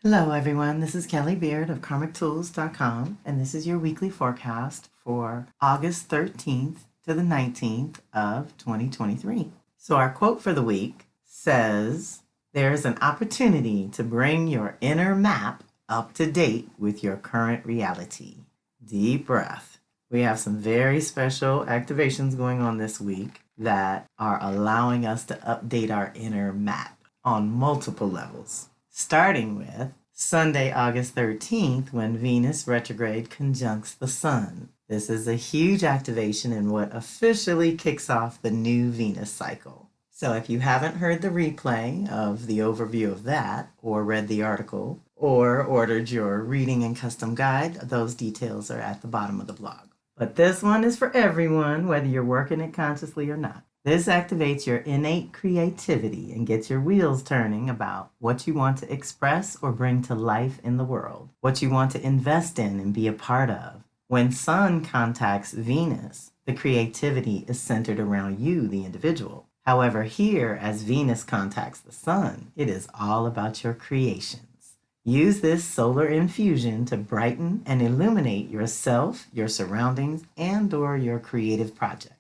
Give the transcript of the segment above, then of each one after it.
Hello everyone, this is Kelly Beard of KarmicTools.com, and this is your weekly forecast for August 13th to the 19th of 2023. So our quote for the week says, "There's an opportunity to bring your inner map up to date with your current reality." Deep breath. We have some very special activations going on this week that are allowing us to update our inner map on multiple levels. Starting with Sunday, August 13th, when Venus retrograde conjuncts the Sun. This is a huge activation in what officially kicks off the new Venus cycle. So if you haven't heard the replay of the overview of that, or read the article, or ordered your reading and custom guide, those details are at the bottom of the blog. But this one is for everyone, whether you're working it consciously or not. This activates your innate creativity and gets your wheels turning about what you want to express or bring to life in the world, what you want to invest in and be a part of. When Sun contacts Venus, the creativity is centered around you, the individual. However, here, as Venus contacts the Sun, it is all about your creations. Use this solar infusion to brighten and illuminate yourself, your surroundings, and/or your creative projects.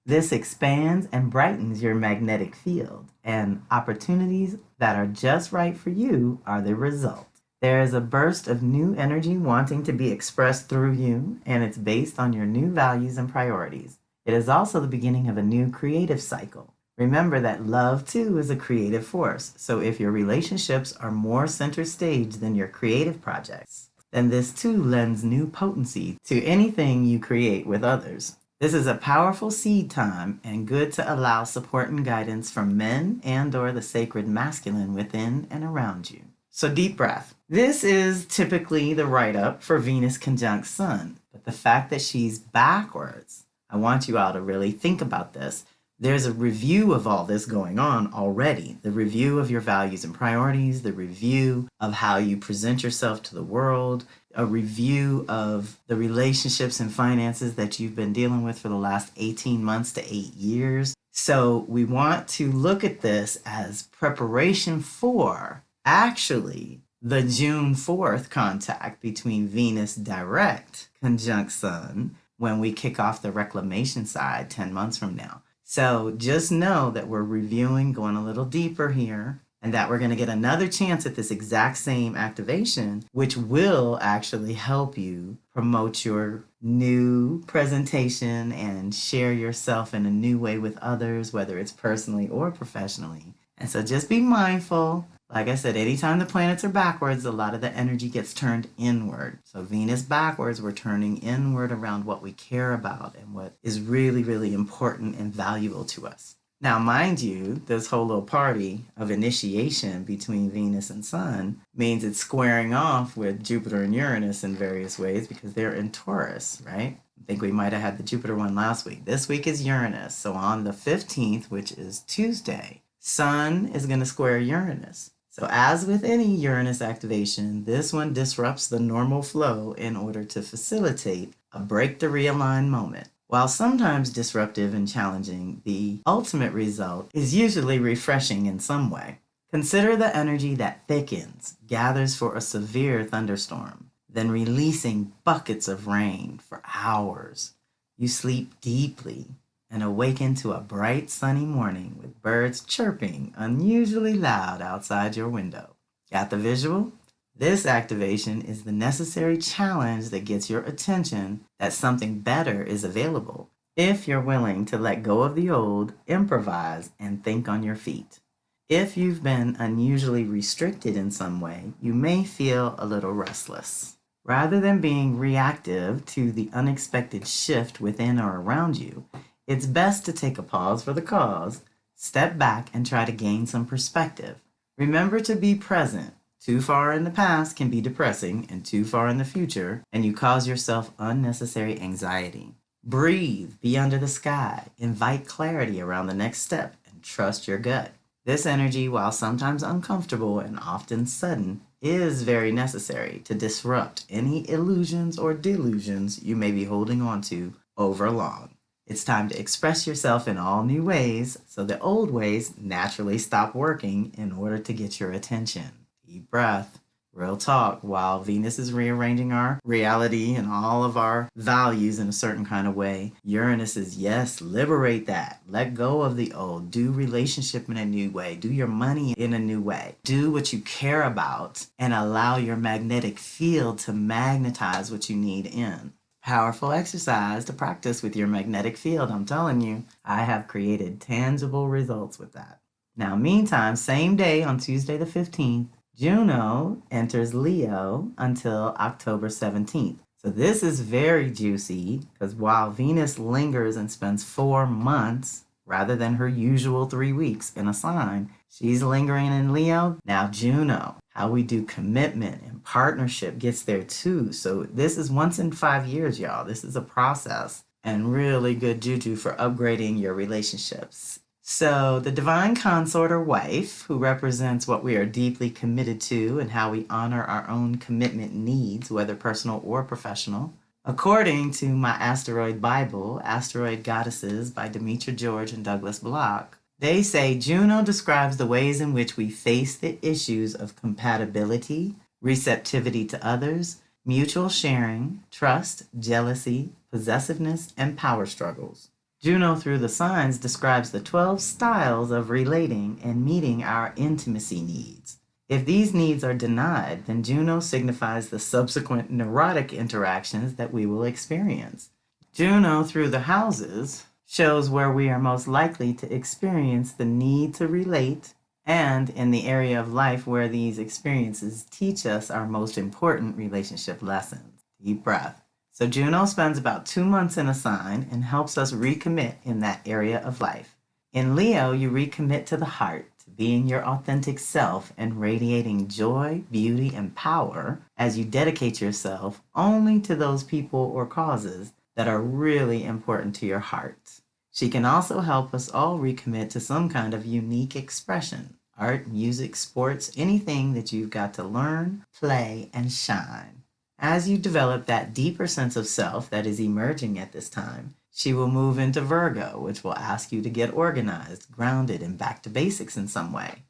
This expands and brightens your magnetic field, and opportunities that are just right for you are the result. There is a burst of new energy wanting to be expressed through you, and it's based on your new values and priorities. It is also the beginning of a new creative cycle. Remember that love, too, is a creative force, so if your relationships are more center stage than your creative projects, then this, too, lends new potency to anything you create with others. This is a powerful seed time and good to allow support and guidance from men and/or the sacred masculine within and around you. So deep breath. This is typically the write-up for Venus conjunct Sun, but the fact that she's backwards, I want you all to really think about this. There's a review of all this going on already. The review of your values and priorities, the review of how you present yourself to the world, a review of the relationships and finances that you've been dealing with for the last 18 months to 8 years. So we want to look at this as preparation for actually the June 4th contact between Venus direct conjunct Sun when we kick off the reclamation side 10 months from now. So just know that we're reviewing, going a little deeper here, and that we're going to get another chance at this exact same activation, which will actually help you promote your new presentation and share yourself in a new way with others, whether it's personally or professionally. And so just be mindful. Like I said, anytime the planets are backwards, a lot of the energy gets turned inward. So Venus backwards, we're turning inward around what we care about and what is really, really important and valuable to us. Now, mind you, this whole little party of initiation between Venus and Sun means it's squaring off with Jupiter and Uranus in various ways because they're in Taurus, right? I think we might have had the Jupiter one last week. This week is Uranus. So on the 15th, which is Tuesday, Sun is going to square Uranus. So as with any Uranus activation, this one disrupts the normal flow in order to facilitate a break the realign moment. While sometimes disruptive and challenging, the ultimate result is usually refreshing in some way. Consider the energy that thickens, gathers for a severe thunderstorm, then releasing buckets of rain for hours. You sleep deeply and awaken to a bright sunny morning with birds chirping unusually loud outside your window. Got the visual? This activation is the necessary challenge that gets your attention that something better is available if you're willing to let go of the old, improvise, and think on your feet. If you've been unusually restricted in some way, you may feel a little restless. Rather than being reactive to the unexpected shift within or around you, it's best to take a pause for the cause, step back, and try to gain some perspective. Remember to be present. Too far in the past can be depressing, and too far in the future, and you cause yourself unnecessary anxiety. Breathe, be under the sky, invite clarity around the next step, and trust your gut. This energy, while sometimes uncomfortable and often sudden, is very necessary to disrupt any illusions or delusions you may be holding on to over long. It's time to express yourself in all new ways, so the old ways naturally stop working in order to get your attention. Deep breath. Real talk, while Venus is rearranging our reality and all of our values in a certain kind of way, Uranus is, yes, liberate that. Let go of the old. Do relationship in a new way. Do your money in a new way. Do what you care about and allow your magnetic field to magnetize what you need in. Powerful exercise to practice with your magnetic field. I'm telling you, I have created tangible results with that. Now, meantime, same day on Tuesday the 15th, Juno enters Leo until October 17th. So this is very juicy because while Venus lingers and spends 4 months rather than her usual 3 weeks in a sign, she's lingering in Leo. Now Juno, how we do commitment and partnership gets there too. So this is once in 5 years, y'all. This is a process and really good juju for upgrading your relationships. So the divine consort or wife, who represents what we are deeply committed to and how we honor our own commitment needs, whether personal or professional. According to my asteroid Bible, Asteroid Goddesses by Demetra George and Douglas Block, they say Juno describes the ways in which we face the issues of compatibility, receptivity to others, mutual sharing, trust, jealousy, possessiveness, and power struggles. Juno through the signs describes the 12 styles of relating and meeting our intimacy needs. If these needs are denied, then Juno signifies the subsequent neurotic interactions that we will experience. Juno through the houses shows where we are most likely to experience the need to relate and in the area of life where these experiences teach us our most important relationship lessons. Deep breath. So Juno spends about 2 months in a sign and helps us recommit in that area of life. In Leo, you recommit to the heart, to being your authentic self and radiating joy, beauty, and power as you dedicate yourself only to those people or causes that are really important to your heart. She can also help us all recommit to some kind of unique expression, art, music, sports, anything that you've got to learn, play, and shine. As you develop that deeper sense of self that is emerging at this time, she will move into Virgo, which will ask you to get organized, grounded, and back to basics in some way.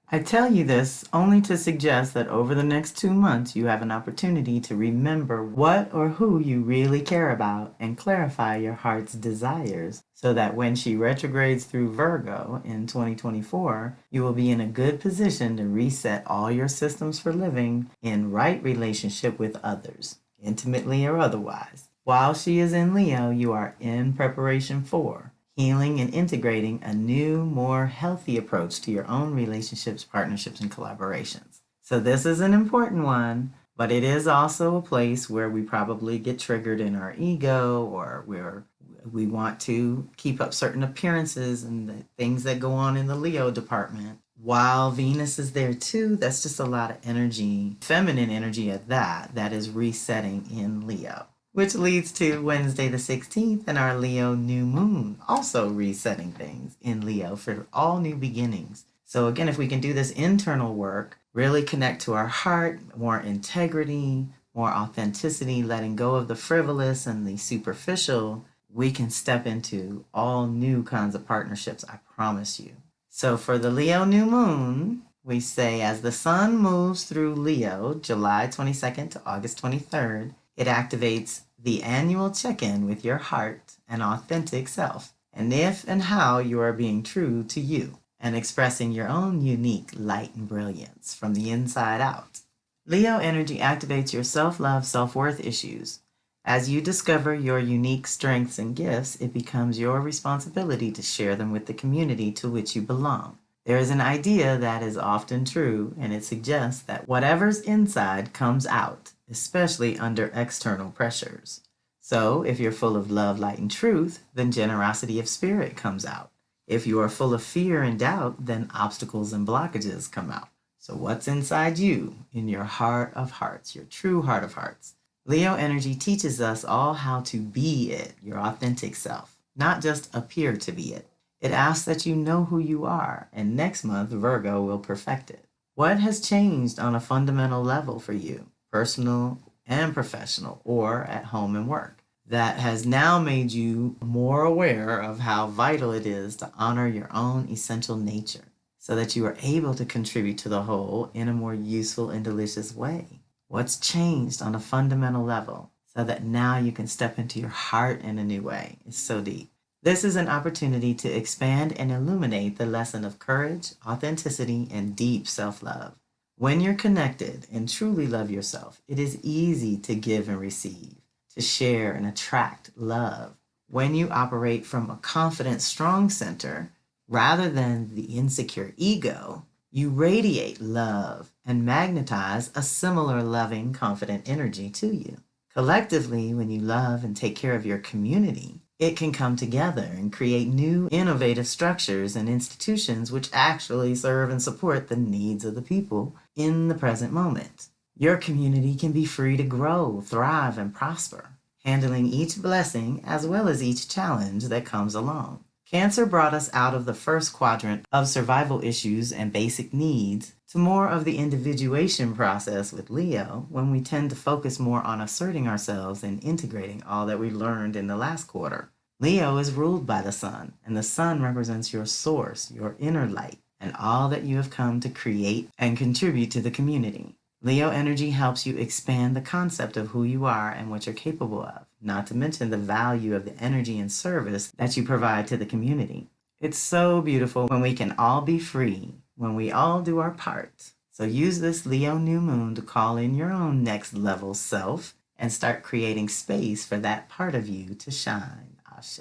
I tell you this only to suggest that over the next 2 months, you have an opportunity to remember what or who you really care about and clarify your heart's desires so that when she retrogrades through Virgo in 2024, you will be in a good position to reset all your systems for living in right relationship with others, intimately or otherwise. While she is in Leo, you are in preparation for healing and integrating a new, more healthy approach to your own relationships, partnerships, and collaborations. So this is an important one, but it is also a place where we probably get triggered in our ego or where we want to keep up certain appearances and the things that go on in the Leo department. While Venus is there too, that's just a lot of energy, feminine energy at that is resetting in Leo. Which leads to Wednesday the 16th and our Leo new moon, also resetting things in Leo for all new beginnings. So again, if we can do this internal work, really connect to our heart, more integrity, more authenticity, letting go of the frivolous and the superficial, we can step into all new kinds of partnerships, I promise you. So for the Leo new moon, we say as the sun moves through Leo, July 22nd to August 23rd, it activates the annual check-in with your heart and authentic self, and if and how you are being true to you and expressing your own unique light and brilliance from the inside out. Leo energy activates your self-love, self-worth issues. As you discover your unique strengths and gifts, it becomes your responsibility to share them with the community to which you belong. There is an idea that is often true, and it suggests that whatever's inside comes out, especially under external pressures. So, if you're full of love, light, and truth, then generosity of spirit comes out. If you are full of fear and doubt, then obstacles and blockages come out. So what's inside you, in your heart of hearts, your true heart of hearts? Leo energy teaches us all how to be it, your authentic self, not just appear to be it. It asks that you know who you are, and next month, Virgo will perfect it. What has changed on a fundamental level for you, personal and professional, or at home and work, that has now made you more aware of how vital it is to honor your own essential nature? so that you are able to contribute to the whole in a more useful and delicious way? What's changed on a fundamental level so that now you can step into your heart in a new way? It's so deep. This is an opportunity to expand and illuminate the lesson of courage, authenticity, and deep self-love. When you're connected and truly love yourself, it is easy to give and receive, to share and attract love. When you operate from a confident, strong center, rather than the insecure ego, you radiate love and magnetize a similar loving, confident energy to you. Collectively, when you love and take care of your community, it can come together and create new, innovative structures and institutions which actually serve and support the needs of the people in the present moment. Your community can be free to grow, thrive, and prosper, handling each blessing as well as each challenge that comes along. Cancer brought us out of the first quadrant of survival issues and basic needs to more of the individuation process with Leo, when we tend to focus more on asserting ourselves and integrating all that we learned in the last quarter. Leo is ruled by the sun, and the sun represents your source, your inner light, and all that you have come to create and contribute to the community. Leo energy helps you expand the concept of who you are and what you're capable of, not to mention the value of the energy and service that you provide to the community. It's so beautiful when we can all be free, when we all do our part. So use this Leo new moon to call in your own next level self and start creating space for that part of you to shine. Ashe.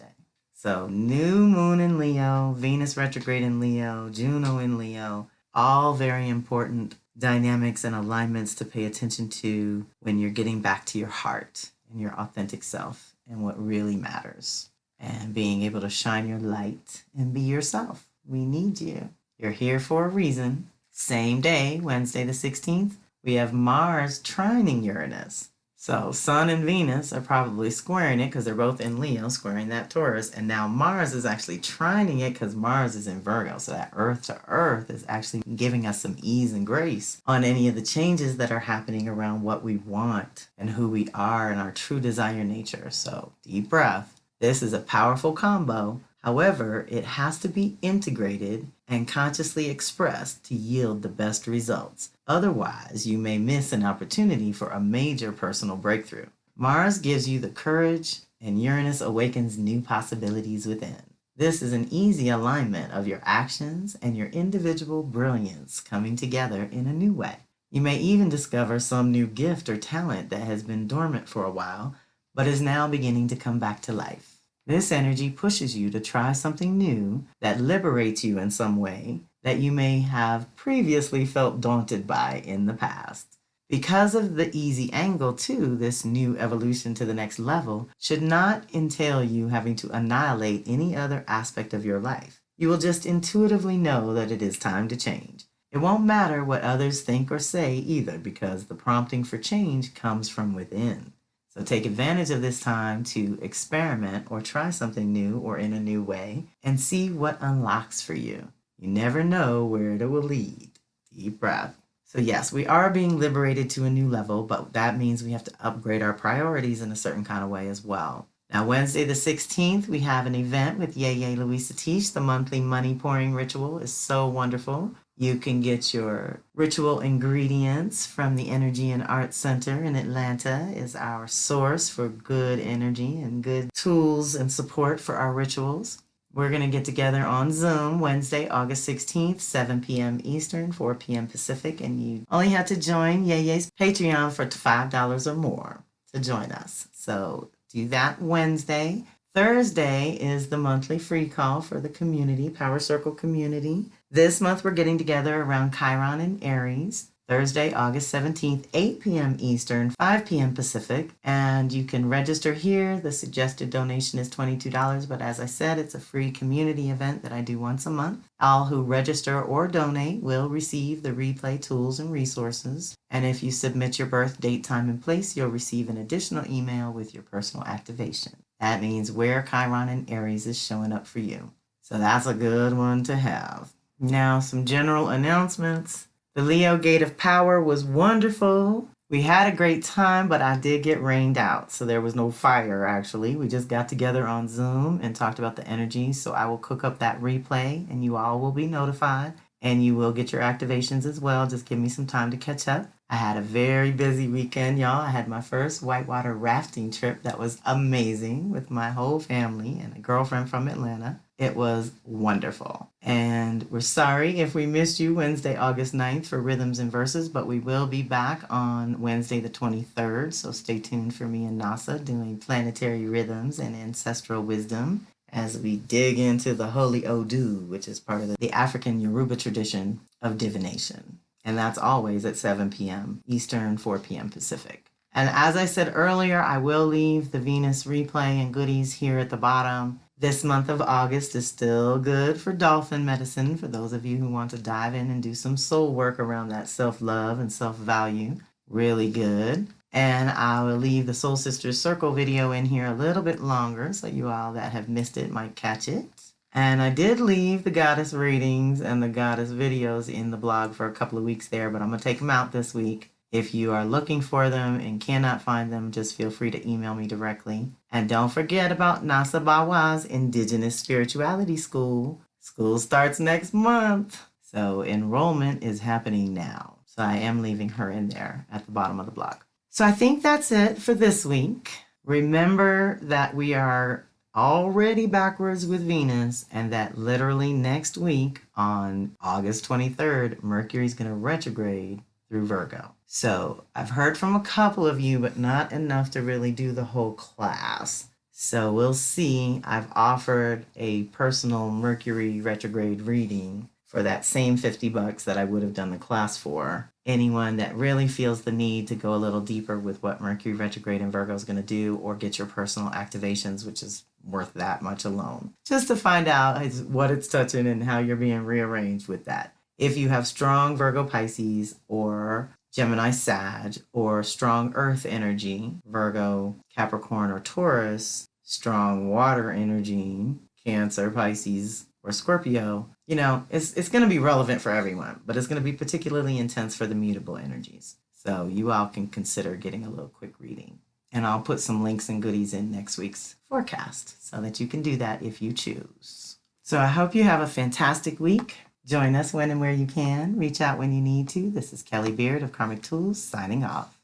So new moon in Leo, Venus retrograde in Leo, Juno in Leo, all very important dynamics and alignments to pay attention to when you're getting back to your heart and your authentic self and what really matters, and being able to shine your light and be yourself. We need you. You're here for a reason. Same day, Wednesday the 16th, we have Mars trining Uranus. So Sun and Venus are probably squaring it because they're both in Leo, squaring that Taurus. And now Mars is actually trining it because Mars is in Virgo. So that Earth to Earth is actually giving us some ease and grace on any of the changes that are happening around what we want and who we are and our true desire nature. So deep breath. This is a powerful combo. However, it has to be integrated and consciously expressed to yield the best results. Otherwise, you may miss an opportunity for a major personal breakthrough. Mars gives you the courage, and Uranus awakens new possibilities within. This is an easy alignment of your actions and your individual brilliance coming together in a new way. You may even discover some new gift or talent that has been dormant for a while, but is now beginning to come back to life. This energy pushes you to try something new that liberates you in some way that you may have previously felt daunted by in the past. Because of the easy angle too, this new evolution to the next level should not entail you having to annihilate any other aspect of your life. You will just intuitively know that it is time to change. It won't matter what others think or say either, because the prompting for change comes from within. So take advantage of this time to experiment or try something new or in a new way and see what unlocks for you. You never know where it will lead. Deep breath. So yes, we are being liberated to a new level, but that means we have to upgrade our priorities in a certain kind of way as well. Now, Wednesday the 16th, we have an event with Yeye Louise Satish. The monthly money pouring ritual is so wonderful. You can get your ritual ingredients from the Energy and Art Center in Atlanta. Is our source for good energy and good tools and support for our rituals. We're going to get together on Zoom Wednesday, August 16th, 7 p.m. Eastern, 4 p.m. Pacific, and you only have to join Yeye's Patreon for $5 or more to join us. So do that Wednesday. Thursday is the monthly free call for the community, Power Circle community. This month we're getting together around Chiron and Aries. Thursday, August 17th, 8 p.m. Eastern, 5 p.m. Pacific. And you can register here. The suggested donation is $22, but as I said, it's a free community event that I do once a month. All who register or donate will receive the replay tools and resources. And if you submit your birth date, time, and place, you'll receive an additional email with your personal activation. That means where Chiron and Aries is showing up for you. So that's a good one to have. Now, some general announcements. The Leo Gate of Power was wonderful. We had a great time, but I did get rained out. So there was no fire, actually. We just got together on Zoom and talked about the energy. So I will cook up that replay and you all will be notified. and you will get your activations as well. Just give me some time to catch up. I had a very busy weekend, y'all. I had my first whitewater rafting trip that was amazing with my whole family and a girlfriend from Atlanta. It was wonderful. And we're sorry if we missed you Wednesday, August 9th for Rhythms and Verses, but we will be back on Wednesday the 23rd. So stay tuned for me and NASA doing planetary rhythms and ancestral wisdom as we dig into the Holy Odu, which is part of the African Yoruba tradition of divination. And that's always at 7 p.m. Eastern, 4 p.m. Pacific. And as I said earlier, I will leave the Venus replay and goodies here at the bottom. This month of August is still good for dolphin medicine for those of you who want to dive in and do some soul work around that self-love and self-value. Really good. And I will leave the Soul Sisters Circle video in here a little bit longer so you all that have missed it might catch it. And I did leave the goddess readings and the goddess videos in the blog for a couple of weeks there, but I'm going to take them out this week. If you are looking for them and cannot find them, just feel free to email me directly. And don't forget about Nasa Bawa's Indigenous Spirituality School. School starts next month. So enrollment is happening now. So I am leaving her in there at the bottom of the blog. So I think that's it for this week. Remember that we are already backwards with Venus, and that literally next week on August 23rd, Mercury is going to retrograde through Virgo. So I've heard from a couple of you, but not enough to really do the whole class. So we'll see. I've offered a personal Mercury retrograde reading for that same $50 that I would have done the class for. Anyone that really feels the need to go a little deeper with what Mercury retrograde in Virgo is going to do, or get your personal activations, which is worth that much alone, just to find out what it's touching and how you're being rearranged with that. If you have strong Virgo Pisces or Gemini Sag or strong earth energy, Virgo, Capricorn, or Taurus, strong water energy, Cancer, Pisces, or Scorpio, it's going to be relevant for everyone, but it's going to be particularly intense for the mutable energies. So you all can consider getting a little quick reading. And I'll put some links and goodies in next week's forecast so that you can do that if you choose. So I hope you have a fantastic week. Join us when and where you can. Reach out when you need to. This is Kelly Beard of Karmic Tools signing off.